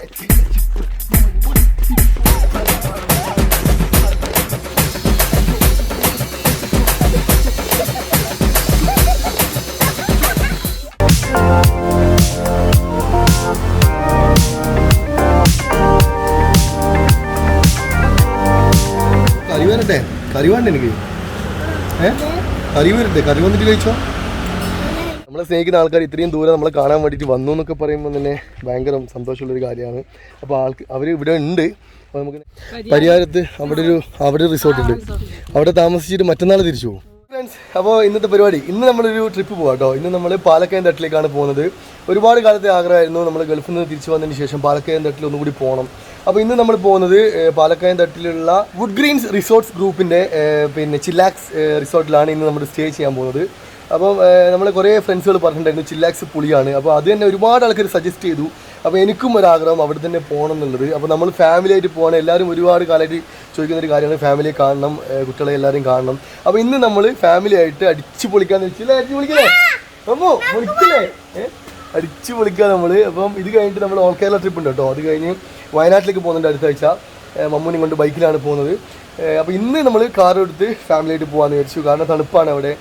കറി വരട്ടെ? കറി വേണ്ട എനിക്ക്. കറി വരട്ടെ? കറി വന്നിട്ട് കഴിച്ചോ. നമ്മളെ സ്നേഹിക്കുന്ന ആൾക്കാർ ഇത്രയും ദൂരം നമ്മളെ കാണാൻ വേണ്ടിയിട്ട് വന്നു എന്നൊക്കെ പറയുമ്പോൾ തന്നെ ഭയങ്കര സന്തോഷമുള്ളൊരു കാര്യമാണ്. അപ്പോൾ അവർ ഇവിടെ ഉണ്ട്. അപ്പോൾ നമുക്ക് പരിയാരത്ത് അവിടെ റിസോർട്ടുണ്ട്. അവിടെ താമസിച്ചിട്ട് മറ്റന്നാൾ തിരിച്ചു പോകും. ഫ്രണ്ട്സ്, അപ്പോൾ ഇന്നത്തെ പരിപാടി, ഇന്ന് നമ്മളൊരു ട്രിപ്പ് പോകാം കേട്ടോ. ഇന്ന് നമ്മൾ പാലക്കയം തട്ടിലേക്കാണ് പോകുന്നത്. ഒരുപാട് കാലത്തെ ആഗ്രഹമായിരുന്നു നമ്മൾ ഗൾഫിൽ നിന്ന് തിരിച്ചു വന്നതിന് ശേഷം പാലക്കയം തട്ടിൽ ഒന്നും കൂടി പോകണം. അപ്പോൾ ഇന്ന് നമ്മൾ പോകുന്നത് പാലക്കയം തട്ടിലുള്ള വുഡ് ഗ്രീൻസ് റിസോർട്ട്സ് ഗ്രൂപ്പിൻ്റെ പിന്നെ ചില്ലാക്സ് റിസോർട്ടിലാണ് ഇന്ന് നമ്മൾ സ്റ്റേ ചെയ്യാൻ പോകുന്നത്. അപ്പം നമ്മൾ കുറേ ഫ്രണ്ട്സുകൾ പറഞ്ഞിട്ടുണ്ടായിരുന്നു ചില്ലാക്സ് പൊളിയാണ്. അപ്പോൾ അത് തന്നെ ഒരുപാട് ആൾക്കാർ സജസ്റ്റ് ചെയ്തു. അപ്പോൾ എനിക്കും ഒരാഗ്രഹം അവിടെ തന്നെ പോകണം എന്നുള്ളത്. അപ്പോൾ നമ്മൾ ഫാമിലി ആയിട്ട് പോകണം. എല്ലാവരും ഒരുപാട് കാലമായിട്ട് ചോദിക്കുന്നൊരു കാര്യമാണ്, ഫാമിലിയെ കാണണം, കുട്ടികളെ എല്ലാവരും കാണണം. അപ്പോൾ ഇന്ന് നമ്മൾ ഫാമിലി ആയിട്ട് അടിച്ച് പൊളിക്കാന്ന് വെച്ചില്ലേ? അടിച്ച് പൊളിക്കല്ലേ അമ്മോ? പൊളിക്കല്ലേ? അടിച്ച് പൊളിക്കുക നമ്മൾ. അപ്പം ഇത് കഴിഞ്ഞിട്ട് നമ്മൾ ഓൾ കേരള ട്രിപ്പ് ഉണ്ട് കേട്ടോ. അത് കഴിഞ്ഞ് വയനാട്ടിലേക്ക് പോകുന്നുണ്ട് അടുത്ത ആഴ്ച. മമ്മൂനെ കൊണ്ട് ബൈക്കിലാണ് പോകുന്നത്. അപ്പോൾ ഇന്ന് നമ്മൾ കാർ എടുത്ത് ഫാമിലി ആയിട്ട് പോകാമെന്ന് വിചാരിച്ചു. കാരണം തണുപ്പാണ് അവിടെ.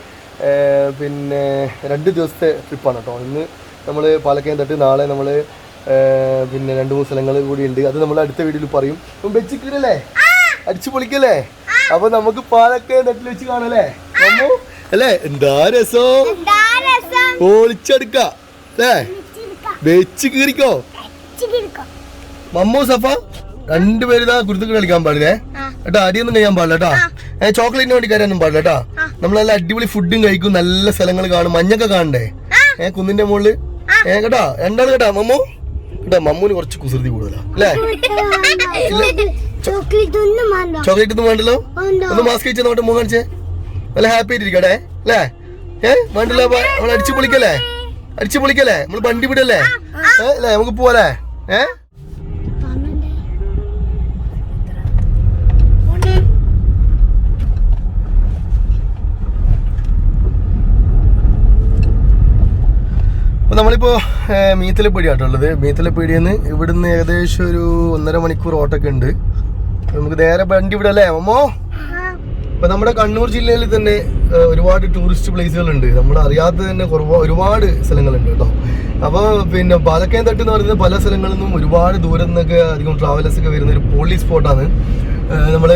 പിന്നെ 2 ദിവസത്തെ ട്രിപ്പാണ് കേട്ടോ. ഇന്ന് നമ്മൾ പാലക്കയം തട്ട്, നാളെ നമ്മൾ പിന്നെ 2-3 സ്ഥലങ്ങൾ കൂടി ഉണ്ട്. അത് നമ്മൾ അടുത്ത വീഡിയോയിൽ പറയും. അപ്പം വെച്ചിട്ടില്ലേ? അടിച്ചു പൊളിക്കല്ലേ? അപ്പോൾ നമുക്ക് പാലക്കയം തട്ടിൽ വെച്ച് കാണല്ലേ അല്ലേ? എന്താ രസം, പൊളിച്ചെടുക്ക അല്ലേ? വെച്ച് കീറിക്കോ. മമ്മു സഫ രണ്ടുപേരും ഇതാ കുരുത്തക്ക് കളിക്കാൻ പാടില്ലേ കേട്ടോ. അടിയൊന്നും കഴിയാൻ പാടില്ല കേട്ടോ. ചോക്ലേറ്റിന് വേണ്ടി കയറാനൊന്നും പാടില്ല കേട്ടോ. നമ്മളെല്ലാം അടിപൊളി ഫുഡും കഴിക്കും, നല്ല സ്ഥലങ്ങൾ കാണും, മഞ്ഞൊക്കെ കാണണ്ടേ കുന്നിന്റെ മുകളിൽ കേട്ടോ. രണ്ടാൾ കേട്ടോ മമ്മു കേട്ടോ. മമ്മൂന് കുറച്ച് കുസൃതി കൂടുതലാ അല്ലേ? ചോക്ലേറ്റ് ഒന്നും വേണ്ടല്ലോ. ഒന്ന് മാസ്ക് വെച്ച് നോട്ടെ, മുഖം കാണിച്ചേ. നല്ല ഹാപ്പി ആയിട്ടിരിക്കട്ടെ അല്ലേ? വേണ്ടല്ലോ. നമ്മൾ അടിച്ചു പൊളിക്കല്ലേ? അടിച്ചു പൊളിക്കല്ലേ? നമ്മൾ വണ്ടി വിടല്ലേ അല്ലേ? നമുക്ക് പോവല്ലേ? അപ്പോൾ നമ്മളിപ്പോൾ മീത്തലപ്പീടിയായിട്ടുള്ളത്. മീത്തലപ്പീടിയിൽ നിന്ന് ഇവിടുന്ന് ഏകദേശം ഒരു 1.5 മണിക്കൂർ ഓട്ടൊക്കെ ഉണ്ട്. നമുക്ക് നേരെ വണ്ടി വിടല്ലേ മമ്മോ? അപ്പോൾ നമ്മുടെ കണ്ണൂർ ജില്ലയിൽ തന്നെ ഒരുപാട് ടൂറിസ്റ്റ് പ്ലേസുകളുണ്ട്. നമ്മൾ അറിയാത്ത തന്നെ ഒരുപാട് സ്ഥലങ്ങളുണ്ട് കേട്ടോ. അപ്പോൾ പിന്നെ പാലക്കയം തട്ട് എന്ന് പറയുന്നത് പല സ്ഥലങ്ങളിൽ നിന്നും ഒരുപാട് ദൂരം നിന്നൊക്കെ അധികം ട്രാവലേഴ്സൊക്കെ വരുന്ന ഒരു പോളി സ്പോട്ടാണ്. നമ്മൾ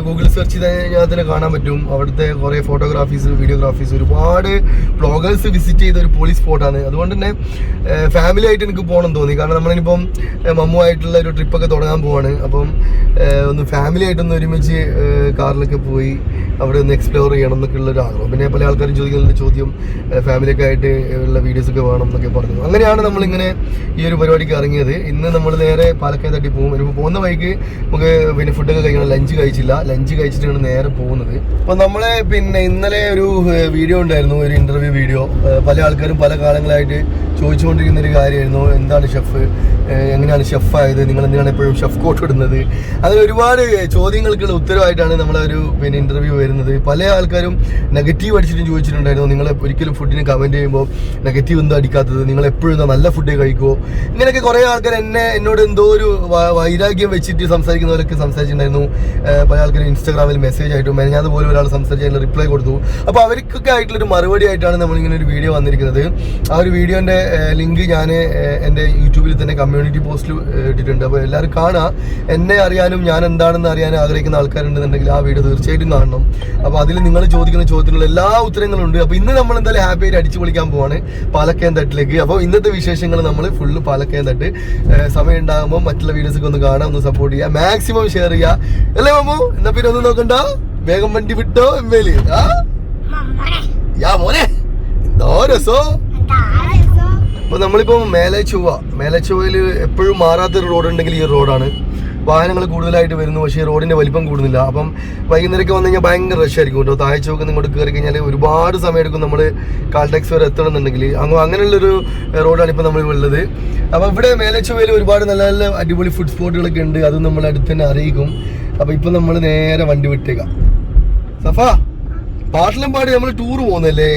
ഗൂഗിൾ സെർച്ച് ചെയ്ത് കഴിഞ്ഞാൽ തന്നെ കാണാൻ പറ്റും. അവിടുത്തെ കുറേ ഫോട്ടോഗ്രാഫീസ്, വീഡിയോഗ്രാഫീസ്, ഒരുപാട് വ്ളോഗേഴ്സ് വിസിറ്റ് ചെയ്ത ഒരു പോളി സ്പോട്ടാണ്. അതുകൊണ്ട് തന്നെ ഫാമിലി ആയിട്ട് എനിക്ക് പോകണം തോന്നി. കാരണം നമ്മളിനിപ്പം മമ്മുമായിട്ടുള്ള ഒരു ട്രിപ്പൊക്കെ തുടങ്ങാൻ പോവാണ്. അപ്പം ഒന്ന് ഫാമിലി ആയിട്ടൊന്ന് ഒരുമിച്ച് കാറിലൊക്കെ പോയി അവിടെ ഒന്ന് എക്സ്പ്ലോർ ചെയ്യണം എന്നൊക്കെ ഉള്ളൊരു ആഗ്രഹം. പിന്നെ പല ആൾക്കാരും ചോദിക്കുന്ന ചോദ്യം ഫാമിലിയൊക്കെ ആയിട്ട് ഉള്ള വീഡിയോസൊക്കെ വേണം എന്നൊക്കെ പറഞ്ഞു. അങ്ങനെയാണ് നമ്മളിങ്ങനെ ഈ ഒരു പരിപാടിക്ക് ഇറങ്ങിയത്. ഇന്ന് നമ്മൾ നേരെ പാലക്കയം തട്ടി പോകും. ഇപ്പോൾ പോകുന്ന വഴിക്ക് നമുക്ക് പിന്നെ ഫുഡൊക്കെ കഴിക്കണം. ലഞ്ച് കഴിച്ചില്ല. ലഞ്ച് കഴിച്ചിട്ടാണ് നേരെ പോകുന്നത്. അപ്പോൾ നമ്മളെ പിന്നെ ഇന്നലെ ഒരു വീഡിയോ ഉണ്ടായിരുന്നു, ഒരു ഇൻ്റർവ്യൂ വീഡിയോ. പല ആൾക്കാരും പല കാലങ്ങളായിട്ട് ചോദിച്ചുകൊണ്ടിരിക്കുന്ന ഒരു കാര്യമായിരുന്നു, എന്താണ് ഷെഫ്, എങ്ങനെയാണ് ഷെഫായത്, നിങ്ങൾ എന്തിനാണ് എപ്പോഴും ഷെഫ് കോട്ട് ഇടുന്നത്, അങ്ങനെ ഒരുപാട് ചോദ്യങ്ങൾക്കുള്ള ഉത്തരവായിട്ടാണ് നമ്മളൊരു പിന്നെ ഇൻ്റർവ്യൂ വരുന്നത്. പല ആൾക്കാരും നെഗറ്റീവ് അടിച്ചിട്ടും ചോദിച്ചിട്ടുണ്ടായിരുന്നു, നിങ്ങൾ ഒരിക്കലും ഫുഡിന് കമൻറ്റ് ചെയ്യുമ്പോൾ നെഗറ്റീവ് എന്താ അടിക്കാത്തത്, നിങ്ങൾ എപ്പോഴും എന്താ നല്ല ഫുഡ് കഴിക്കുമോ, ഇങ്ങനെയൊക്കെ കുറേ ആൾക്കാർ എന്നോട് എന്തോ ഒരു വൈരാഗ്യം വെച്ചിട്ട് സംസാരിക്കുന്നവരൊക്കെ സംസാരിച്ചിട്ടുണ്ടായിരുന്നു. പല ആൾക്കാരും ഇൻസ്റ്റാഗ്രാമിൽ മെസ്സേജ് ആയിട്ടും ഞാൻ അതുപോലെ ഒരാൾ സംസാരിച്ചതിന് റിപ്ലൈ കൊടുത്തു. അപ്പോൾ അവർക്കൊക്കെ ആയിട്ടുള്ളൊരു മറുപടി ആയിട്ടാണ് നമ്മളിങ്ങനെ ഒരു വീഡിയോ വന്നിരിക്കുന്നത്. ആ ഒരു വീഡിയോൻ്റെ ലിങ്ക് ഞാൻ എൻ്റെ യൂട്യൂബിൽ തന്നെ കമ്മ്യൂണിറ്റി പോസ്റ്റിൽ ഇട്ടിട്ടുണ്ട്. അപ്പോൾ എല്ലാവരും കാണുക. എന്നെ അറിയാനും ഞാൻ എന്താണെന്ന് അറിയാനും ആഗ്രഹിക്കുന്ന ആൾക്കാരുണ്ടെന്നുണ്ടെങ്കിൽ ആ വീഡിയോ തീർച്ചയായിട്ടും കാണണം. അപ്പോൾ അതിൽ നിങ്ങൾ ചോദിക്കുന്ന ചോദ്യത്തിനുള്ള എല്ലാ ഉത്തരങ്ങളും ഉണ്ട്. അപ്പോൾ ഇന്ന് നമ്മൾ എന്തായാലും ഹാപ്പി ആയിട്ട് അടിച്ചു പൊളിക്കാൻ പോവാണ് പാലക്കയം തട്ടിലേക്ക്. അപ്പോൾ ഇന്നത്തെ വിശേഷങ്ങൾ നമ്മൾ ഫുള്ള് പാലക്കയം തട്ട്. സമയം ഉണ്ടാകുമ്പോൾ മറ്റുള്ള വീഡിയോസൊക്കെ ഒന്ന് കാണാം, ഒന്ന് സപ്പോർട്ട് ചെയ്യുക, മാക്സിമം ഷെയർ ചെയ്യുക അല്ലേ മമ്മു? എന്നാ പിന്നെ ഒന്നും നോക്കണ്ട, വേഗം വണ്ടി വിട്ടോ എമ്മേല്. മോനെ എന്തോ രസോ. അപ്പോൾ നമ്മളിപ്പോൾ മേലച്ചുവയിൽ എപ്പോഴും മാറാത്തൊരു റോഡുണ്ടെങ്കിൽ ഈ റോഡാണ്. വാഹനങ്ങൾ കൂടുതലായിട്ട് വരുന്നു, പക്ഷേ റോഡിൻ്റെ വലിപ്പം കൂടുന്നില്ല. അപ്പം വൈകുന്നേരമൊക്കെ വന്നു കഴിഞ്ഞാൽ ഭയങ്കര റഷ് ആയിരിക്കും കേട്ടോ. താഴ്ചയൊക്കെ ഇങ്ങോട്ട് കയറി കഴിഞ്ഞാൽ ഒരുപാട് സമയം എടുക്കും നമ്മൾ കാൽടാക്സ് വരെ എത്തണമെന്നുണ്ടെങ്കിൽ. അങ്ങനെയുള്ളൊരു റോഡാണ് ഇപ്പോൾ നമ്മൾ ഉള്ളത്. അപ്പോൾ ഇവിടെ മേലച്ചുവയിൽ ഒരുപാട് നല്ല നല്ല അടിപൊളി ഫുഡ് സ്പോട്ടുകളൊക്കെ ഉണ്ട്. അത് നമ്മൾ അടുത്ത് തന്നെ അറിയിക്കും. അപ്പോൾ ഇപ്പം നമ്മൾ നേരെ വണ്ടി വിട്ടേക്കാം. സഫ പാട്ടിലും പാടി നമ്മൾ ടൂർ പോകുന്നല്ലേ?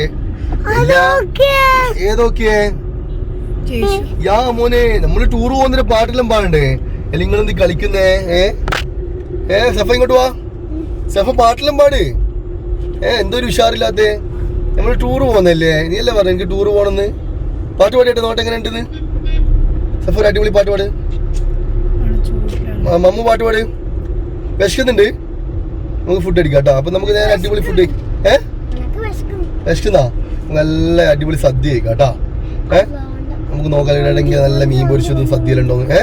ഏതൊക്കെ യാ മോനെ, നമ്മള് ടൂർ പോകുന്നതിന്റെ പാട്ടെല്ലാം പാടണ്ടേ? അല്ലെങ്കിൽ നിങ്ങളെന്ത് കളിക്കുന്നേ? സഫ ഇങ്ങോട്ട് വാ. സഫ പാട്ടെല്ലാം പാട്. എന്തൊരു ഉഷാറില്ലാത്തേ. നമ്മള് ടൂറ് പോകുന്നല്ലേ? നീ അല്ലേ പറഞ്ഞ എനിക്ക് ടൂറ് പോണെന്ന്. പാട്ട് പാടിയിട്ട് നോട്ടെ എങ്ങനെ ഉണ്ടെന്ന്. സഫ ഒരു അടിപൊളി പാട്ട് പാട്. മമ്മു പാട്ട് പാട്. വിശക്കുന്നുണ്ട്, നമുക്ക് ഫുഡ് അടിക്കാം കേട്ടോ. അപ്പൊ നമുക്ക് നേരെ അടിപൊളി ഫുഡ് വിശക്കുന്നാ? നല്ല അടിപൊളി സദ്യ കഴിക്കാം കേട്ടോ. നമുക്ക് നോക്കാനെങ്കിൽ നല്ല മീൻ പൊരിച്ചതും സദ്യയിലും ഉണ്ടോന്ന്.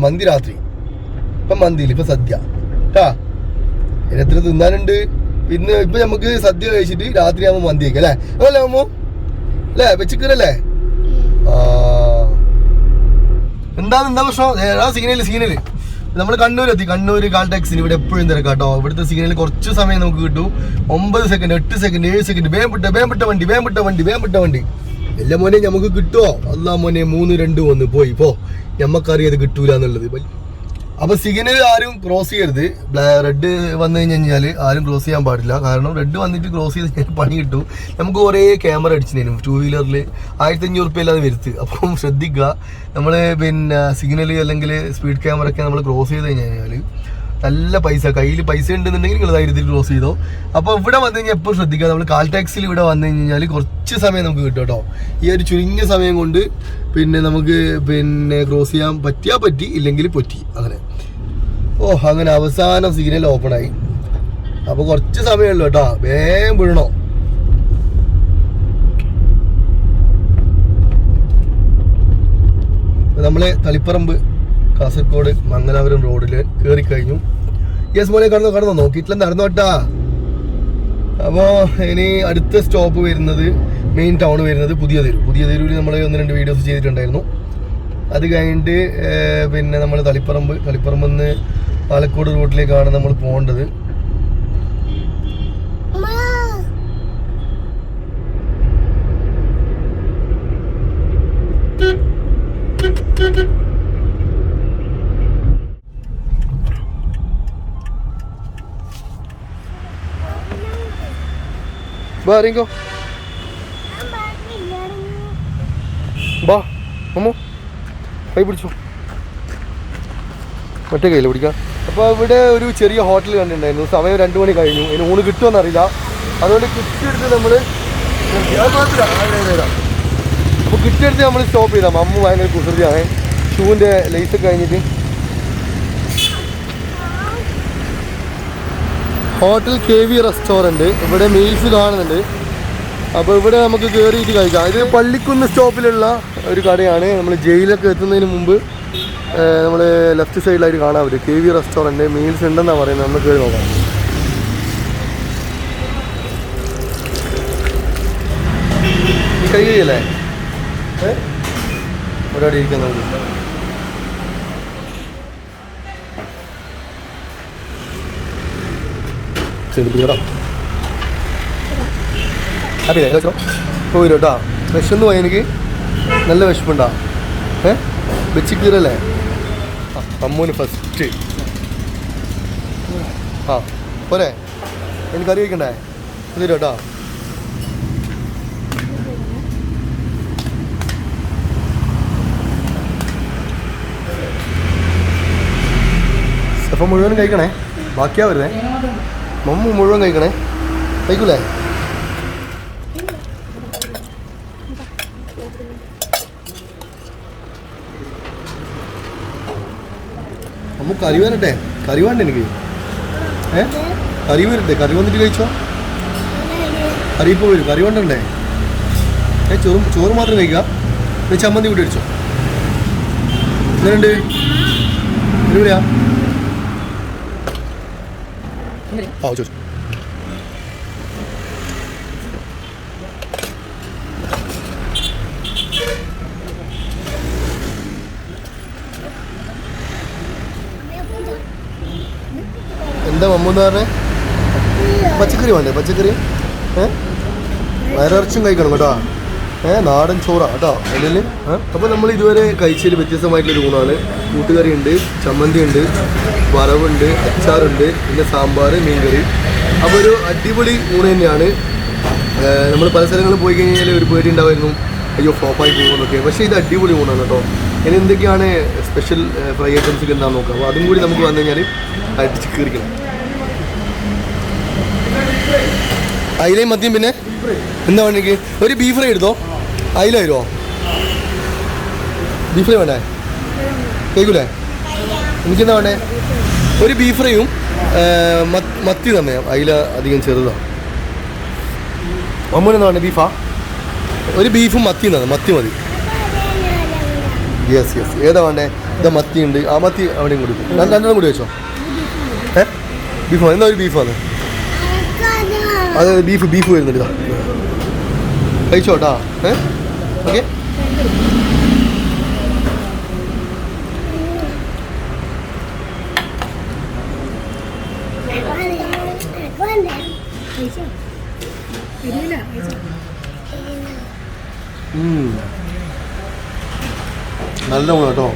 മന്തി രാത്രി. ഇപ്പൊ മന്തിയില്ല, ഇപ്പൊ സദ്യ കേട്ടാ. എത്ര തിന്നാനുണ്ട്. പിന്നെ ഇപ്പൊ നമുക്ക് സദ്യ കഴിച്ചിട്ട് രാത്രി ആവുമ്പോ മന്തി കഴിക്കാം അല്ലേ? അതല്ലേ അമ്മോ? അല്ലേ വെച്ചിക്കല്ലേ? എന്താ പ്രശ്നം? സിഗ്നല് നമ്മൾ കണ്ണൂരെത്തി. കണ്ണൂര് കാൽടാക്സിന് ഇവിടെ എപ്പോഴും തിരക്കാം കേട്ടോ. ഇവിടുത്തെ സിഗ്നലിൽ കുറച്ച് സമയം നമുക്ക് കിട്ടും. 9 സെക്കൻഡ്, 8 സെക്കൻഡ്, 7 സെക്കൻഡ്. വേം വിട്ട വണ്ടി. എല്ലാ മോനെ നമുക്ക് കിട്ടുമോ? അല്ലാ മോനെ 3, 2 1 പോയി പോ. ഞമ്മക്കറിയത് കിട്ടൂല എന്നുള്ളത്. അപ്പൊ സിഗ്നൽ ആരും ക്രോസ് ചെയ്യരുത്. റെഡ് വന്നു കഴിഞ്ഞാല് ആരും ക്രോസ് ചെയ്യാൻ പാടില്ല. കാരണം റെഡ് വന്നിട്ട് ക്രോസ് ചെയ്ത് കഴിഞ്ഞാൽ പണി കിട്ടും. നമുക്ക് കുറേ ക്യാമറ അടിച്ചു തരും 2 വീലറിൽ 1500 രൂപ അല്ലാതെ വരുത്ത്. അപ്പം ശ്രദ്ധിക്കുക, നമ്മള് പിന്നെ സിഗ്നൽ അല്ലെങ്കിൽ സ്പീഡ് ക്യാമറ ഒക്കെ നമ്മൾ ക്രോസ് ചെയ്ത് കഴിഞ്ഞാൽ നല്ല പൈസ, കയ്യിൽ പൈസ ഉണ്ടെന്നുണ്ടെങ്കിൽ നിങ്ങൾ ധൈര്യത്തിൽ ക്രോസ് ചെയ്തോ. അപ്പോൾ ഇവിടെ വന്നു കഴിഞ്ഞാൽ എപ്പോൾ ശ്രദ്ധിക്കുക, നമ്മൾ കാൽ ടാക്സിൽ ഇവിടെ വന്നു കഴിഞ്ഞാൽ കുറച്ച് സമയം നമുക്ക് കിട്ടും കേട്ടോ. ഈ ഒരു ചുരുങ്ങിയ സമയം കൊണ്ട് പിന്നെ നമുക്ക് പിന്നെ ക്രോസ് ചെയ്യാൻ പറ്റിയാൽ പറ്റി, ഇല്ലെങ്കിൽ പറ്റി, അങ്ങനെ. അങ്ങനെ അവസാനം സിഗ്നൽ ഓപ്പണായി. അപ്പോൾ കുറച്ച് സമയമുള്ളൂ കേട്ടോ, വേഗം വീഴണോ. നമ്മളെ തളിപ്പറമ്പ് കാസർഗോഡ് മംഗലാപുരം റോഡിൽ കയറി കഴിഞ്ഞു. യെസ് മോനെ, കടന്നോ നോക്കിയിട്ടില്ല, നടന്നോട്ടാ. അപ്പോൾ ഇനി അടുത്ത സ്റ്റോപ്പ് വരുന്നത് മെയിൻ ടൗൺ വരുന്നത് പുതിയ തെരുവിൽ നമ്മൾ 1-2 വീഡിയോസ് ചെയ്തിട്ടുണ്ടായിരുന്നു. അത് കഴിഞ്ഞിട്ട് പിന്നെ നമ്മൾ തളിപ്പറമ്പ് നിന്ന് പാലക്കോട് റൂട്ടിലേക്കാണ് നമ്മൾ പോകേണ്ടത്. ഇറങ്ങിക്കോ, ബാ അമ്മോ, കൈ പിടിച്ചു, മറ്റേ കയ്യിൽ പിടിക്കാം. അപ്പോൾ ഇവിടെ ഒരു ചെറിയ ഹോട്ടൽ കണ്ടിട്ടുണ്ടായിരുന്നു. സമയം 2 മണി കഴിഞ്ഞു. ഇനി ഊണ് കിട്ടുമെന്ന് അറിയില്ല. അതുകൊണ്ട് കിട്ടിയെടുത്ത് നമ്മൾ അപ്പോൾ കിട്ടിയെടുത്ത് നമ്മൾ സ്റ്റോപ്പ് ചെയ്താൽ അമ്മ ഭയങ്കര കുസൃതിയാണ്. ഷൂവിൻ്റെ ലേസൊക്കെ കഴിഞ്ഞിട്ട് ഹോട്ടൽ KV റെസ്റ്റോറൻറ്റ് ഇവിടെ മീൽസ് കാണുന്നുണ്ട്. അപ്പോൾ ഇവിടെ നമുക്ക് കയറിയിട്ട് കഴിക്കാം. ഇത് പള്ളിക്കുന്ന് സ്റ്റോപ്പിലുള്ള ഒരു കടയാണ്. നമ്മൾ ജയിലൊക്കെ എത്തുന്നതിന് മുമ്പ് നമ്മൾ ലെഫ്റ്റ് സൈഡിലായിട്ട് കാണാൻ പറ്റും KV റെസ്റ്റോറൻറ്റ്. മീൽസ് ഉണ്ടെന്നാണ് പറയുന്നത്. നമ്മൾ കയറി നോക്കാം. ഈ കൈ കഴിയല്ലേ ഒരാടി ഇരിക്കാൻ നമുക്ക്. പോയി കേട്ടോ. വിശന്ന് പോയി, എനിക്ക് നല്ല വിശപ്പുണ്ടാ. വെച്ചിക്കീറല്ലേ അമ്മൂന് ഫസ്റ്റ്. പോരെ, എനിക്ക് കറി വയ്ക്കണ്ടേ? ഇത് കേട്ടോ. അപ്പം മുഴുവനും കഴിക്കണേ, ബാക്കിയാ വരുന്നേ. മമ്മു മുഴുവൻ കഴിക്കണേ, കഴിക്കൂലേ? അമ്മ കറി വരട്ടെ, കറി വേണ്ട എനിക്ക്. കറി വരട്ടെ, കറി വന്നിട്ട് കഴിച്ചോ. കറി ഇപ്പോൾ വരും, കറി വേണ്ടേ? ചോറ് മാത്രം കഴിക്കാം. ചമ്മന്തി കൂട്ടി അടിച്ചോ. എങ്ങനെയുണ്ട്? എവിടെയാ? ചോദിച്ചു. എന്താ മമ്മൂന്ന് പറഞ്ഞേ? പച്ചക്കറി വേണ്ടേ? പച്ചക്കറി വയറിറച്ചും കഴിക്കണം കേട്ടോ. നാടൻ ചോറാണ് കേട്ടോ അതിൽ. അപ്പോൾ നമ്മൾ ഇതുവരെ കഴിച്ചതിൽ വ്യത്യസ്തമായിട്ടുള്ളൊരു ഊണാണ്. കൂട്ടുകറി ഉണ്ട്, ചമ്മന്തി ഉണ്ട്, വറവുണ്ട്, അച്ചാറുണ്ട്, പിന്നെ സാമ്പാർ, മീൻകറി. അപ്പോൾ ഒരു അടിപൊളി ഊണ് തന്നെയാണ്. നമ്മൾ പല സ്ഥലങ്ങളിൽ പോയി കഴിഞ്ഞാൽ ഒരു പേടി ഉണ്ടാവുമായിരുന്നു, അയ്യോ ഫ്ലോപ്പായി പോകുന്നൊക്കെ. പക്ഷേ ഇത് അടിപൊളി ഊണാണ് കേട്ടോ. ഇനി എന്തൊക്കെയാണ് സ്പെഷ്യൽ ഫ്രൈ ഐറ്റംസ് ഒക്കെ എന്താണെന്ന് നോക്കാം. അപ്പോൾ അതും കൂടി നമുക്ക് വന്നു കഴിഞ്ഞാൽ അടിച്ച് കീറിക്കണം. അയിലയും മത്തിയും പിന്നെ എന്താ വേണമെങ്കിൽ ഒരു ബീഫ് ഫ്രൈ എടുത്തോ. അയില വരുമോ? ബീഫ് ഫ്രൈ വേണ്ടേ? കേൾക്കൂലേ? എനിക്കെന്താ വേണ്ടേ? ഒരു ബീഫ് ഫ്രൈയും മത്തി തന്നെ. അയില അധികം ചെറുതാണ്. അമ്മൂനെന്താ വേണ്ടേ? ബീഫാ? ഒരു ബീഫും മത്തിയും തന്നെ. മത്തി മതി. Yes yes. ഏതാ വേണ്ടേ? ഇതാ മത്തി ഉണ്ട്. ആ മത്തി അവിടെയും കൊടുക്കും. രണ്ടെണ്ണം കൂടി വെച്ചോ. ബീഫാണ്. എന്താ ഒരു ബീഫാണ്? അതെ ബീഫ് വരുന്നുണ്ട്. ഇതാ കഴിച്ചോട്ടാ. ഓക്കെ. നല്ല ഊണ് കേട്ടോ.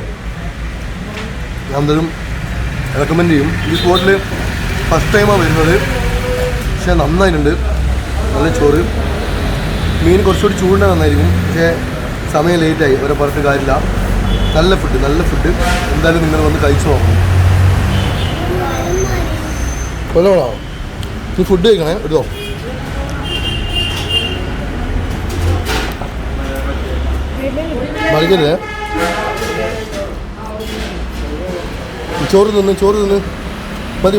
ഞാൻ എന്തായാലും റെക്കമെൻഡ് ചെയ്യും. ഈ സ്പോട്ടിൽ ഫസ്റ്റ് ടൈമാണ് വരുന്നത്. പക്ഷേ നന്നായിട്ടുണ്ട്. നല്ല ചോറ്. മീൻ കുറച്ചുകൂടി ചൂടിന് നന്നായിരിക്കും. പക്ഷേ സമയം ലേറ്റായി. അവരെ പറഞ്ഞിട്ട് കാര്യമില്ല. നല്ല ഫുഡ്. എന്തായാലും നിങ്ങൾ വന്ന് കഴിച്ചു നോക്കണം. കൊല്ലണോ? നീ ഫുഡ് കഴിക്കണേ. എടുത്തോ. മറിക്കല്ലേ? ചോറ് തിന്ന്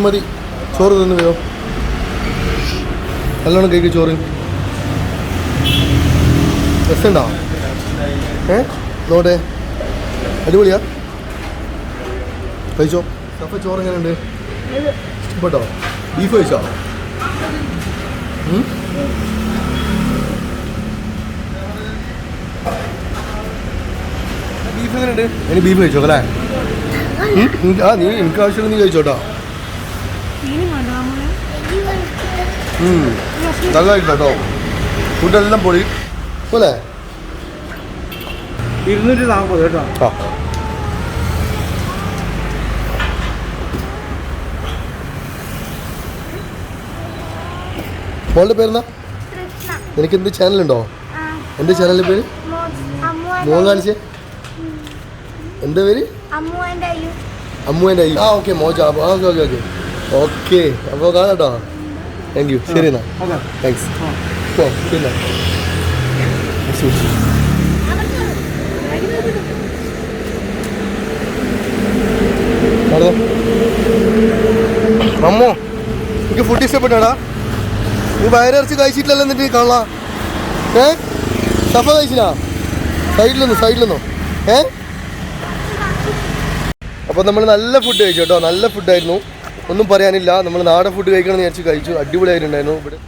മതി. ചോറ് തിന്ന് വേയോ. നല്ലോണം കഴിക്കും ചോറ്. രസമുണ്ടോ? നോട്ടെ. അടിപൊളിയാ. കഴിച്ചോ. കപ്പ ചോറ് എങ്ങനെയുണ്ട്? ഇഷ്ടപ്പെട്ടോ? ബീഫ് കഴിച്ചോ? ബീഫ് എങ്ങനെയുണ്ട്? ഇനി ബീഫ് കഴിച്ചോ അല്ലേ? നീ എനിക്ക് ആവശ്യമുള്ള നീ കഴിച്ചോട്ടോ. നല്ലതായിട്ടോ. ഫുഡെല്ലാം പൊളി പോലെ. 240 കേട്ടോ. മോളുടെ പേരെന്താ? എനിക്ക് എന്ത് ചാനലുണ്ടോ? എൻ്റെ ചാനലിൻ്റെ പേര് മോൻ കാണിച്ചേ. എന്താ പേര്? അമ്മുവിൻ്റെ അയ്യോ. ഓക്കെ മോജ. ഓക്കെ അപ്പോൾ കാണാട്ടോ. Thank you. ശരി എന്നാ. താങ്ക്സ്. പിന്നെ അമ്മോ എനിക്ക് ഫുഡ് ഇഷ്ടപ്പെട്ടാടാ. നീ വയറിറച്ചി കഴിച്ചിട്ടില്ലല്ലോ. എന്നിട്ട് കാണാം. സഫ കഴിച്ചില്ല? സൈഡിലൊന്നോ. അപ്പോൾ നമ്മൾ നല്ല ഫുഡ് കഴിച്ചു കേട്ടോ. നല്ല ഫുഡായിരുന്നു. ഒന്നും പറയാനില്ല. നമ്മൾ നാടൻ ഫുഡ് കഴിക്കണമെന്ന് വിചാരിച്ച് കഴിച്ചു. അടിപൊളിയായിട്ടുണ്ടായിരുന്നു. ഇവിടെ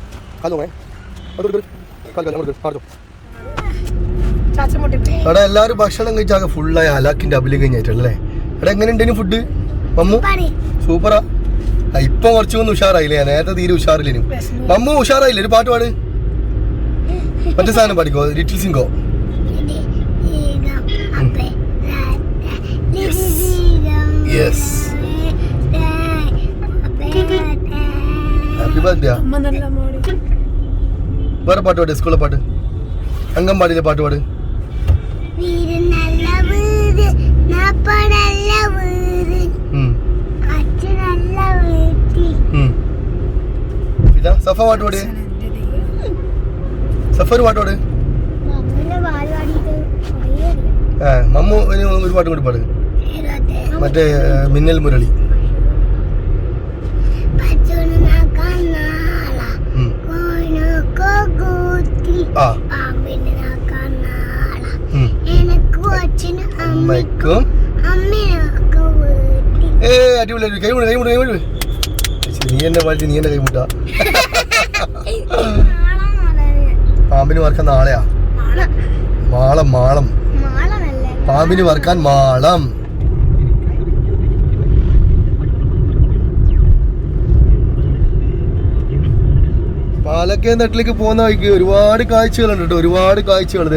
അവിടെ എല്ലാവരും ഭക്ഷണം കഴിച്ചാൽ ഫുള്ളായി ഹലാക്കിൻ്റെ അബിലും കഴിഞ്ഞിട്ടല്ലേ. ഇവിടെ എങ്ങനെയുണ്ടെങ്കിലും ഫുഡ്? മമ്മു സൂപ്പറാ. ഇപ്പം കുറച്ചൊന്നും ഉഷാറായില്ലേ? നേരത്തെ തീരെ ഉഷാറില്ലേനു. മമ്മു ഉഷാറായില്ലേ? ഒരു പാട്ട് പാട്. മറ്റേ സാധനം പാടിക്കോ. ലിറ്റിൽ സിംഗോ. യെസ്. Happy birthday. വേറെ പാട്ട് പാട്. സ്കൂളിലെ പാട്ട്. അംഗൻവാടിയിലെ പാട്ട് പാട്. സഫ പാട്ട് പാട്. സഫ ഒരു പാട്ട് പാട്. മമ്മു ഒരു പാട്ടും കൂടി പാട്. മറ്റേ മിന്നൽ മുരളി. അമ്മയ്ക്കും അടിപൊളി. കൈമുട്ട്. നീ എന്നെ പാടി. നീ എന്നെ കൈമുട്ട. പാമ്പിന് വറക്കാൻ നാളെയാ. മാളം. പാമ്പിന് വറക്കാൻ മാളം. പാലക്കയം തട്ടിലേക്ക് പോകുന്ന വഴിക്ക് ഒരുപാട് കാഴ്ചകളുണ്ട് കേട്ടോ. ഒരുപാട് കാഴ്ചകൾ.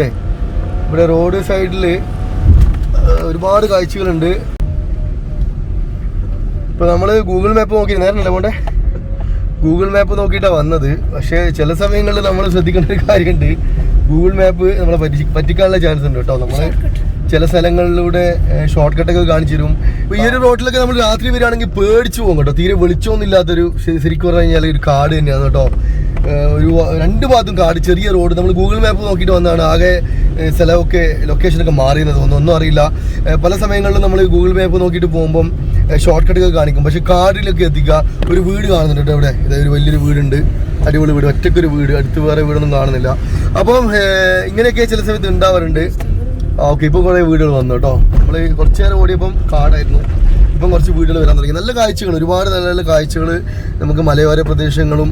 ഇവിടെ റോഡ് സൈഡിൽ ഒരുപാട് കാഴ്ചകളുണ്ട്. ഇപ്പോൾ നമ്മൾ ഗൂഗിൾ മാപ്പ് നോക്കി നേരമല്ലേ പോണ്ടേ? ഗൂഗിൾ മാപ്പ് നോക്കിയിട്ടാണ് വന്നത്. പക്ഷേ ചില സമയങ്ങളിൽ നമ്മൾ ശ്രദ്ധിക്കേണ്ട ഒരു കാര്യമുണ്ട്. ഗൂഗിൾ മാപ്പ് നമ്മളെ പറ്റിക്കാനുള്ള ചാൻസ് ഉണ്ട് കേട്ടോ. നമ്മള് ചില സ്ഥലങ്ങളിലൂടെ ഷോർട്ട് കട്ടൊക്കെ കാണിച്ചു തരും. ഈ ഒരു റോഡിലൊക്കെ നമ്മൾ രാത്രി വരികയാണെങ്കിൽ പേടിച്ചു പോകും കേട്ടോ. തീരെ വെളിച്ചമൊന്നും ഇല്ലാത്തൊരു, ശരിക്കും പറഞ്ഞു കഴിഞ്ഞാൽ ഒരു കാട് തന്നെയാണ് കേട്ടോ. ഒരു രണ്ട് ഭാഗത്തും കാട്, ചെറിയ റോഡ്. നമ്മൾ ഗൂഗിൾ മാപ്പ് നോക്കിയിട്ട് വന്നതാണ്. ആകെ സ്ഥലമൊക്കെ ലൊക്കേഷനൊക്കെ മാറിയെന്ന് തോന്നുന്നു, ഒന്നും അറിയില്ല. പല സമയങ്ങളിലും നമ്മൾ ഗൂഗിൾ മാപ്പ് നോക്കിയിട്ട് പോകുമ്പം ഷോർട്ട് കട്ടൊക്കെ കാണിക്കും, പക്ഷെ കാടിലൊക്കെ എത്തിക്കുക. ഒരു വീട് കാണുന്നുണ്ട് കേട്ടോ ഇവിടെ. ഇതൊരു വലിയൊരു വീടുണ്ട്, അടിപൊളി വീട്, ഒറ്റക്കൊരു വീട്, അടുത്ത് വേറെ വീടൊന്നും കാണുന്നില്ല. അപ്പം ഇങ്ങനെയൊക്കെ ചില സമയത്ത് ഉണ്ടാവാറുണ്ട്. ഓക്കെ, ഇപ്പം കുറേ വീടുകൾ വന്നു കേട്ടോ. നമ്മൾ കുറച്ച് നേരം ഓടിയപ്പം കാടായിരുന്നു, ഇപ്പം കുറച്ച് വീടുകൾ വരാൻ തുടങ്ങി. നല്ല കാഴ്ചകൾ, ഒരുപാട് നല്ല നല്ല കാഴ്ചകൾ. നമുക്ക് മലയോര പ്രദേശങ്ങളും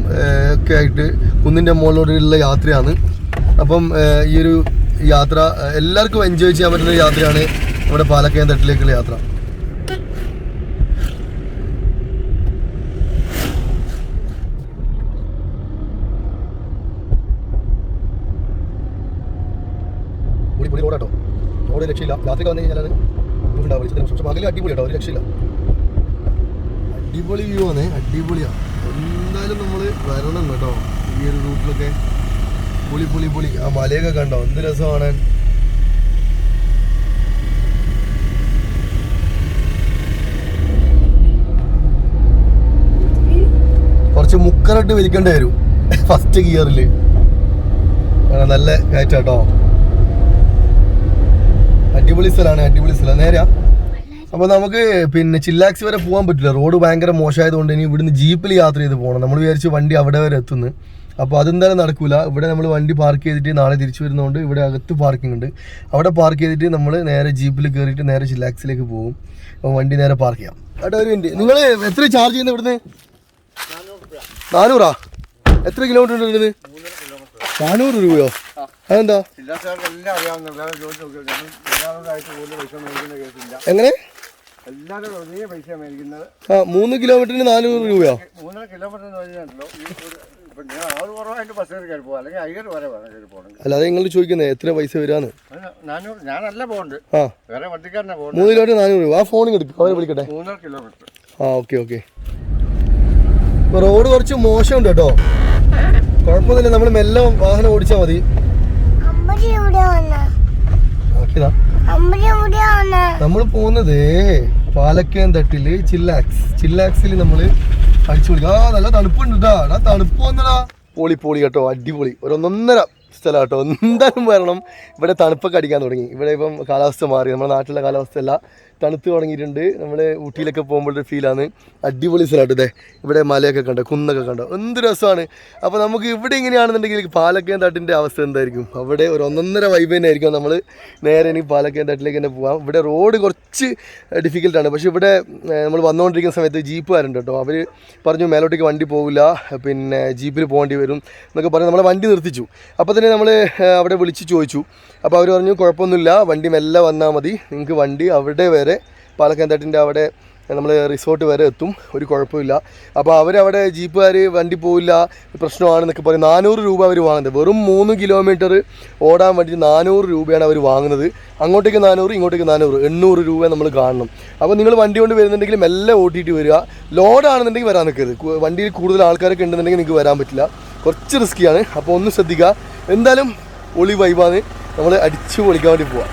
ഒക്കെ ആയിട്ട് കുന്നിൻ്റെ മുകളിലൂടെയുള്ള യാത്രയാണ്. അപ്പം ഈ ഒരു യാത്ര എല്ലാവർക്കും എൻജോയ് ചെയ്യാൻ പറ്റുന്ന യാത്രയാണ് നമ്മുടെ പാലക്കയം തട്ടിലേക്കുള്ള യാത്ര. പൊളി റോഡാട്ടോ, റോഡ് രക്ഷയില്ല. രാത്രി വന്നു കഴിഞ്ഞാൽ അത് ഉണ്ടാവും, പക്ഷെ പകല് അടിപൊളി കേട്ടോ, ഒരു രക്ഷയില്ല. അടിപൊളി വ്യൂ ആണ്, അടിപൊളിയാണ്. എന്തായാലും നമ്മൾ വരണം കേട്ടോ ഈ ഒരു റൂട്ടിലൊക്കെ. പൊളി പൊളി പൊളി. ആ മലയൊക്കെ കണ്ടോ, എന്ത് രസമാണ്. കുറച്ച് മുക്കറിട്ട് വലിക്കേണ്ടി വരും ഫസ്റ്റ് ഗിയറിൽ. നല്ല കയറ്റാട്ടോ, അടിപൊളി സ്ഥലമാണ്, അടിപൊളി സ്ഥലം. നേരാ. അപ്പോൾ നമുക്ക് പിന്നെ ചില്ലാക്സ് വരെ പോകാൻ പറ്റില്ല, റോഡ് ഭയങ്കര മോശമായതുകൊണ്ട്. ഇനി ഇവിടുന്ന് ജീപ്പിൽ യാത്ര ചെയ്ത് പോകണം. നമ്മൾ വിചാരിച്ചു വണ്ടി അവിടെ വരെ എത്തുന്നു, അപ്പോൾ അതെന്തായാലും നടക്കില്ല. ഇവിടെ നമ്മൾ വണ്ടി പാർക്ക് ചെയ്തിട്ട് നാളെ തിരിച്ചു വരുന്നതുകൊണ്ട് ഇവിടെ അകത്ത് പാർക്കിംഗ് ഉണ്ട്. അവിടെ പാർക്ക് ചെയ്തിട്ട് നമ്മൾ നേരെ ജീപ്പിൽ കയറിയിട്ട് നേരെ ചില്ലാക്സിലേക്ക് പോകും. അപ്പോൾ വണ്ടി നേരെ പാർക്ക് ചെയ്യാം. അവിടെ ഒരു മിനിറ്റ്, നിങ്ങൾ എത്ര ചാർജ് ചെയ്യുന്നത് ഇവിടുന്ന്? 400? എത്ര കിലോമീറ്റർ ഉണ്ട് ഇവിടുന്ന്? 400 രൂപയോ? അതെന്താ? എങ്ങനെ? 3 കിലോമീറ്ററിന് 400 രൂപയോ? അല്ലാതെ നിങ്ങൾ ചോദിക്കുന്നത് എത്ര പൈസ വരാന്ന്? 3 കിലോമീറ്റർ 400 രൂപ. ആ ഫോണിൽ എടുക്കും, അവരെ വിളിക്കട്ടെ. ആ ഓക്കെ ഓക്കെ. ഇപ്പൊ റോഡ് കുറച്ച് മോശമുണ്ട് കേട്ടോ, കുഴപ്പമൊന്നുമില്ല. നമ്മൾ മെല്ലെ വാഹനം ഓടിച്ചാൽ മതി. നമ്മൾ പോകുന്നത് പാലക്കയം തട്ടില് ചില്ലാക്സിൽ നമ്മൾ അടിച്ചു വിളിക്കും. ആ നല്ല തണുപ്പുണ്ട് കേട്ടോ, തണുപ്പ് വന്നടാ. പൊളി പൊളി കേട്ടോ, അടിപൊളി. ഒരു 1.5 സ്ഥലം കേട്ടോ. എന്തായാലും വരണം. ഇവിടെ തണുപ്പൊക്കെ അടിക്കാൻ തുടങ്ങി. ഇവിടെ ഇപ്പം കാലാവസ്ഥ മാറി, നമ്മുടെ നാട്ടിലെ കാലാവസ്ഥ അല്ല, തണുത്ത് തുടങ്ങിയിട്ടുണ്ട്. നമ്മൾ ഊട്ടിയിലൊക്കെ പോകുമ്പോഴൊരു ഫീലാണ്. അടിപൊളി സ്ഥലമായിട്ട്. ഇതേ ഇവിടെ മലയൊക്കെ കണ്ടോ, കുന്നൊക്കെ കണ്ടോ, എന്ത് രസമാണ്. അപ്പോൾ നമുക്ക് ഇവിടെ ഇങ്ങനെയാണെന്നുണ്ടെങ്കിൽ പാലക്കയം തട്ടിൻ്റെ അവസ്ഥ എന്തായിരിക്കും? അവിടെ ഒരു 1.5 വൈബ് തന്നെ ആയിരിക്കും. നമ്മൾ നേരെ ഇനി പാലക്കയം തട്ടിലേക്ക് തന്നെ പോകാം. ഇവിടെ റോഡ് കുറച്ച് ഡിഫിക്കൽട്ടാണ്, പക്ഷേ ഇവിടെ നമ്മൾ വന്നുകൊണ്ടിരിക്കുന്ന സമയത്ത് ജീപ്പുകാരുണ്ട് കേട്ടോ. അവർ പറഞ്ഞു മേലോട്ടേക്ക് വണ്ടി പോകില്ല, പിന്നെ ജീപ്പിൽ പോകേണ്ടി വരും എന്നൊക്കെ പറഞ്ഞ് നമ്മളെ വണ്ടി നിർത്തിച്ചു. അപ്പോൾ തന്നെ നമ്മൾ അവിടെ വിളിച്ച് ചോദിച്ചു. അപ്പോൾ അവർ പറഞ്ഞു കുഴപ്പമൊന്നുമില്ല, വണ്ടി മെല്ലെ വന്നാൽ മതി, നിങ്ങൾക്ക് വണ്ടി അവിടെ വരെ പാലക്കയം തട്ടിൻ്റെ അവിടെ നമ്മൾ റിസോർട്ട് വരെ എത്തും, ഒരു കുഴപ്പമില്ല. അപ്പോൾ അവരവിടെ ജീപ്പുകാർ വണ്ടി പോവില്ല, പ്രശ്നമാണെന്നൊക്കെ പറയും. 400 രൂപ അവർ വാങ്ങുന്നത്. വെറും 3 കിലോമീറ്റർ ഓടാൻ വേണ്ടി 400 രൂപയാണ് അവർ വാങ്ങുന്നത്. അങ്ങോട്ടേക്ക് 400, ഇങ്ങോട്ടേക്ക് 400, 800 രൂപ നമ്മൾ കാണണം. അപ്പോൾ നിങ്ങൾ വണ്ടി കൊണ്ട് വരുന്നുണ്ടെങ്കിൽ മെല്ലെ ഓട്ടിയിട്ട് വരിക. ലോഡാണെന്നുണ്ടെങ്കിൽ വരാൻ നിൽക്കരുത്. വണ്ടിയിൽ കൂടുതൽ ആൾക്കാരൊക്കെ ഉണ്ടെന്നുണ്ടെങ്കിൽ നിങ്ങൾക്ക് വരാൻ പറ്റില്ല, കുറച്ച് റിസ്ക്കിയാണ്. അപ്പോൾ ഒന്ന് ശ്രദ്ധിക്കുക. എന്തായാലും ഒളി വൈബാണ്, നമ്മൾ അടിച്ചു പൊളിക്കാൻ വേണ്ടി പോവാം.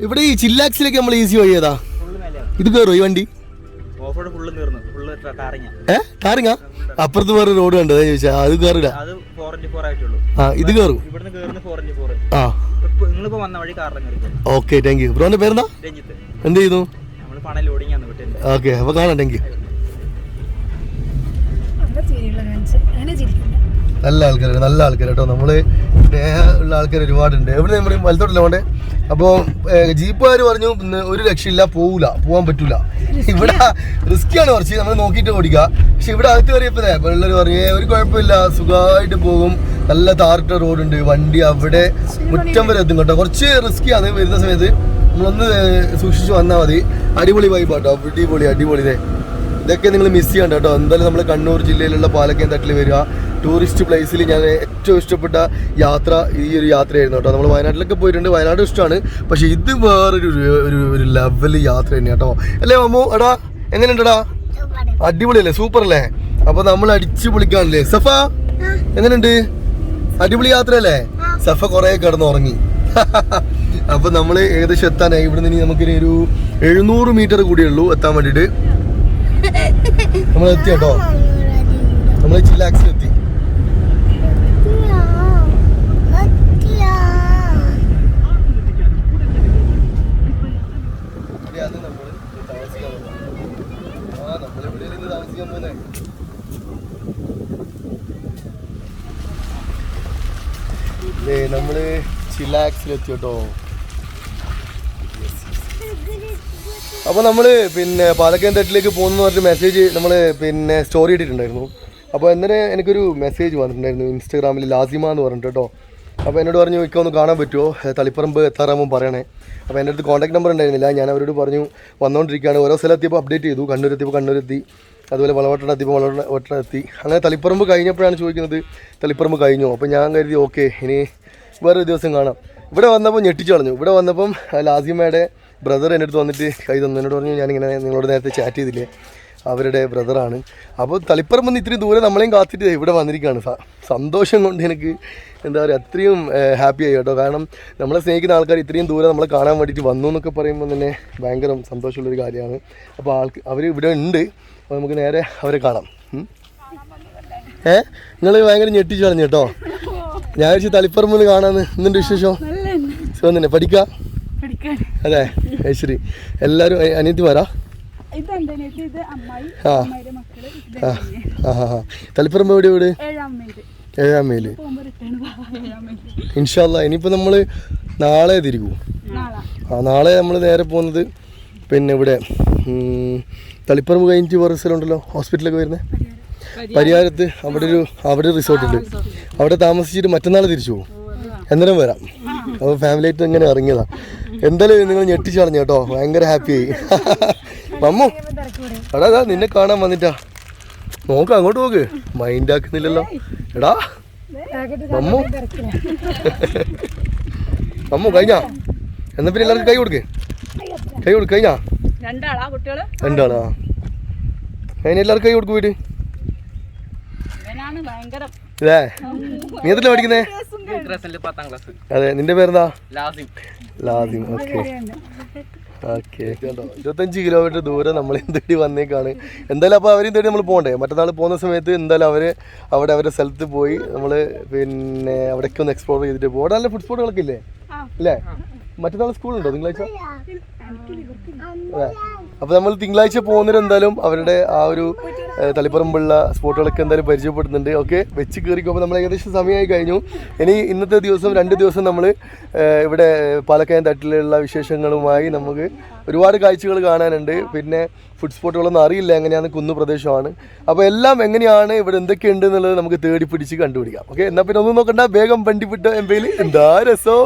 ഇവിടെ ഈ ചില്ലാക്സിലേക്ക് നമ്മൾ ഈസി വഴി ഏതാ? ഇത് കയറുമോ ഈ വണ്ടി? ടാറിങ്ങ? അപ്പുറത്ത് വേറെ റോഡ് കണ്ടോ ചോദിച്ചാ? അത് കയറില്ല. ആ ഇത് കയറും. ആ ഓക്കെ, താങ്ക് യു. ബ്രോന്റെ പേരെന്താ? എന്ത് ചെയ്യുന്നു? ഓക്കെ, അപ്പൊ കാണാം. Thank you. നല്ല ആൾക്കാർ കേട്ടോ. നമ്മള് സ്നേഹമുള്ള ആൾക്കാർ ഒരുപാടുണ്ട്. എവിടെ നമ്മൾ വലത്തോട്ടല്ല വേണ്ടേ. അപ്പോൾ ജീപ്പുകാർ പറഞ്ഞു ഒരു രക്ഷയില്ല, പോകാൻ പറ്റൂല, ഇവിടെ റിസ്ക്കിയാണ് കുറച്ച്, നമ്മൾ നോക്കിയിട്ട് ഓടിക്കുക. പക്ഷെ ഇവിടെ അകത്ത് കയറിയപ്പോൾ പിള്ളേർ പറഞ്ഞു ഒരു കുഴപ്പമില്ല, സുഖമായിട്ട് പോകും, നല്ല താറിട്ട റോഡുണ്ട്, വണ്ടി അവിടെ മുറ്റം വരെ എത്തും കേട്ടോ. കുറച്ച് റിസ്ക്കിയാണ് വരുന്ന സമയത്ത്, നമ്മളൊന്ന് സൂക്ഷിച്ച് വന്നാൽ മതി. അടിപൊളി വൈബാട്ടോ, അടിപൊളി. ഇതൊക്കെ നിങ്ങൾ മിസ് ചെയ്യണ്ട കേട്ടോ. എന്തായാലും നമ്മൾ കണ്ണൂർ ജില്ലയിലുള്ള പാലക്കയം തട്ടിൽ വരിക. ടൂറിസ്റ്റ് പ്ലേസിൽ ഞാൻ ഏറ്റവും ഇഷ്ടപ്പെട്ട യാത്ര ഈ ഒരു യാത്രയായിരുന്നു കേട്ടോ. നമ്മൾ വയനാട്ടിലൊക്കെ പോയിട്ടുണ്ട്, വയനാട് ഇഷ്ടമാണ്, പക്ഷെ ഇത് വേറൊരു ഒരു ലെവൽ യാത്ര തന്നെയാണ് കേട്ടോ. അല്ലേ മമ്മു? എടാ എങ്ങനെയുണ്ടടാ? അടിപൊളിയല്ലേ? സൂപ്പർ അല്ലേ? അപ്പൊ നമ്മൾ അടിച്ചു പൊളിക്കാണല്ലേ. സഫ എങ്ങനെയുണ്ട്? അടിപൊളി യാത്ര അല്ലേ? സഫ കുറെ കിടന്ന് ഉറങ്ങി. അപ്പൊ നമ്മള് ഏകദേശം എത്താനായി. ഇവിടെ നിന്ന് നമുക്കിനി ഒരു 700 മീറ്റർ കൂടിയുള്ളൂ എത്താൻ വേണ്ടിട്ട്. നമ്മൾ എത്തി കേട്ടോ, നമ്മൾ ചില്ലാക്സിലെത്തി. നമ്മള് ചില്ലാക്സിലെത്തി കേട്ടോ. അപ്പോൾ നമ്മൾ പിന്നെ പാലക്കയം തട്ടിലേക്ക് പോകുന്ന പറഞ്ഞിട്ട് മെസ്സേജ് നമ്മൾ പിന്നെ സ്റ്റോറി ഇട്ടിട്ടുണ്ടായിരുന്നു. അപ്പോൾ എന്നേരം എനിക്കൊരു മെസ്സേജ് വന്നിട്ടുണ്ടായിരുന്നു ഇൻസ്റ്റാഗ്രാമിൽ, ലാസിമ എന്ന് പറഞ്ഞിട്ട് കേട്ടോ. അപ്പോൾ എന്നോട് പറഞ്ഞു ഇക്ക ഒന്ന് കാണാൻ പറ്റുമോ, തളിപ്പറമ്പ് എത്താറാകുമ്പോൾ പറയണേ. അപ്പോൾ എൻ്റെ അടുത്ത് കോൺടാക്ട് നമ്പർ ഉണ്ടായിരുന്നില്ല. ഞാൻ അവരോട് പറഞ്ഞു വന്നുകൊണ്ടിരിക്കുകയാണ്. ഓരോ സ്ഥലത്തെത്തിയപ്പോൾ അപ്ഡേറ്റ് ചെയ്തു. കണ്ണൂരെത്തിയപ്പോൾ കണ്ണൂരെത്തി, അതുപോലെ വളവട്ടണ എത്തിയപ്പോൾ വളവട്ടണ എത്തി. അങ്ങനെ തളിപ്പറമ്പ് കഴിഞ്ഞപ്പോഴാണ് ചോദിക്കുന്നത് തളിപ്പറമ്പ് കഴിഞ്ഞോ. അപ്പോൾ ഞാൻ കരുതി ഓക്കെ ഇനി വേറൊരു ദിവസം കാണാം. ഇവിടെ വന്നപ്പോൾ ഞെട്ടിച്ചു കളഞ്ഞു. ഇവിടെ വന്നപ്പം ലാസിമയുടെ ബ്രദർ എൻ്റെ അടുത്ത് വന്നിട്ട് കൈ തന്നു. എന്നോട് പറഞ്ഞു ഞാനിങ്ങനെ നിങ്ങളോട് നേരത്തെ ചാറ്റ് ചെയ്തില്ലേ, അവരുടെ ബ്രദറാണ്. അപ്പോൾ തളിപ്പറമ്പ് നിന്ന് ഇത്രയും ദൂരെ നമ്മളെയും കാത്തിട്ട് ഇവിടെ വന്നിരിക്കുകയാണ്. സന്തോഷം കൊണ്ട് എനിക്ക് എന്താ പറയുക, അത്രയും ഹാപ്പി ആയി കേട്ടോ. കാരണം നമ്മളെ സ്നേഹിക്കുന്ന ആൾക്കാർ ഇത്രയും ദൂരെ നമ്മളെ കാണാൻ വേണ്ടിയിട്ട് വന്നു എന്നൊക്കെ പറയുമ്പോൾ തന്നെ ഭയങ്കര സന്തോഷമുള്ളൊരു കാര്യമാണ്. അപ്പോൾ അവർ ഇവിടെ ഉണ്ട്. അപ്പോൾ നമുക്ക് നേരെ അവരെ കാണാം. നിങ്ങൾ ഭയങ്കര ഞെട്ടിച്ച് കളഞ്ഞു കേട്ടോ. ഞാൻ വിളിച്ച് തളിപ്പറമ്പിൽ കാണാമെന്ന്. എന്തുണ്ട് വിശേഷം? സുഖം തന്നെ? പഠിക്കാം? അതെ, ശരി. എല്ലാവരും അനിയത്തിമാരാ? തളിപ്പറമ്പ് എവിടെ വീട്? 7-ാം മൈൽ. ഇൻഷാ അല്ലാ ഇനിയിപ്പോൾ നമ്മൾ നാളെ തിരിക്കും. നാളെ നമ്മൾ നേരെ പോകുന്നത് പിന്നെ ഇവിടെ തളിപ്പറമ്പ് കഴിഞ്ഞിട്ട് വേറെ സ്ഥലമുണ്ടല്ലോ ഹോസ്പിറ്റലൊക്കെ വരുന്നത്, പരിയാരത്ത്. അവിടെ റിസോർട്ടുണ്ട്. അവിടെ താമസിച്ചിട്ട് മറ്റന്നാൾ തിരിച്ചു പോകും. എന്നേരം വരാം. അപ്പോൾ ഫാമിലി ആയിട്ട് ഇങ്ങനെ ഇറങ്ങിയതാണ്. എന്തായാലും നിങ്ങൾ ഞെട്ടിച്ച് കളഞ്ഞു കേട്ടോ. ഭയങ്കര ഹാപ്പിയായി. മമ്മു എടാ നിന്നെ കാണാൻ വന്നിട്ടാ. നോക്ക് അങ്ങോട്ട് നോക്ക്, മൈൻഡ് ആക്കുന്നില്ലല്ലോ. എടാ മമ്മു കഴിഞ്ഞാ? എന്നാ പിന്നെ എല്ലാവർക്കും കൈ കൊടുക്ക്. കഴിഞ്ഞാ? രണ്ടാളാ? അതിന് എല്ലാവർക്കും കൈ കൊടുക്കും. വീട് അല്ലേ? നീ എത്ര പഠിക്കുന്നേ? അതെ, നിന്റെ പേരെന്താ? ലാസിം. ഓക്കെ 25 കിലോമീറ്റർ ദൂരം നമ്മൾ തേടി വന്നേക്കാണ്. എന്തായാലും അപ്പോൾ അവരെയും തേടി നമ്മൾ പോകണ്ടേ. മറ്റന്നാൾ പോകുന്ന സമയത്ത് എന്തായാലും അവരുടെ സ്ഥലത്ത് പോയി നമ്മൾ പിന്നെ അവിടേക്ക് ഒന്ന് എക്സ്പ്ലോർ ചെയ്തിട്ട് പോകും. അവിടെ നല്ല ഫുഡ് സ്പോട്ടുകളൊക്കെ ഇല്ലേ? അല്ലേ? മറ്റന്നാൾ സ്കൂളുണ്ടോ തിങ്കളാഴ്ച? അതെ. അപ്പോൾ നമ്മൾ തിങ്കളാഴ്ച പോകുന്നവർ എന്തായാലും അവരുടെ ആ ഒരു തളിപ്പറമ്പുള്ള സ്പോട്ടുകളൊക്കെ എന്തായാലും പരിചയപ്പെടുന്നുണ്ട്. ഓക്കെ, വെച്ച് കയറിക്കും. അപ്പോൾ നമ്മൾ ഏകദേശം സമയമായി കഴിഞ്ഞു. ഇനി ഇന്നത്തെ ദിവസം 2 ദിവസം നമ്മൾ ഇവിടെ പാലക്കയം തട്ടിലുള്ള വിശേഷങ്ങളുമായി നമുക്ക് ഒരുപാട് കാഴ്ചകൾ കാണാനുണ്ട്. പിന്നെ ഫുഡ് സ്പോട്ടുകളൊന്നും അറിയില്ല, എങ്ങനെയാണ് കുന്നു പ്രദേശമാണ്. അപ്പോൾ എല്ലാം എങ്ങനെയാണ് ഇവിടെ എന്തൊക്കെയുണ്ട് എന്നുള്ളത് നമുക്ക് തേടി പിടിച്ച് കണ്ടുപിടിക്കാം. ഓക്കെ, എന്നാൽ പിന്നെ ഒന്നും നോക്കണ്ട, വേഗം വണ്ടി വിട്ട എംപയിൽ എന്താ രസോ.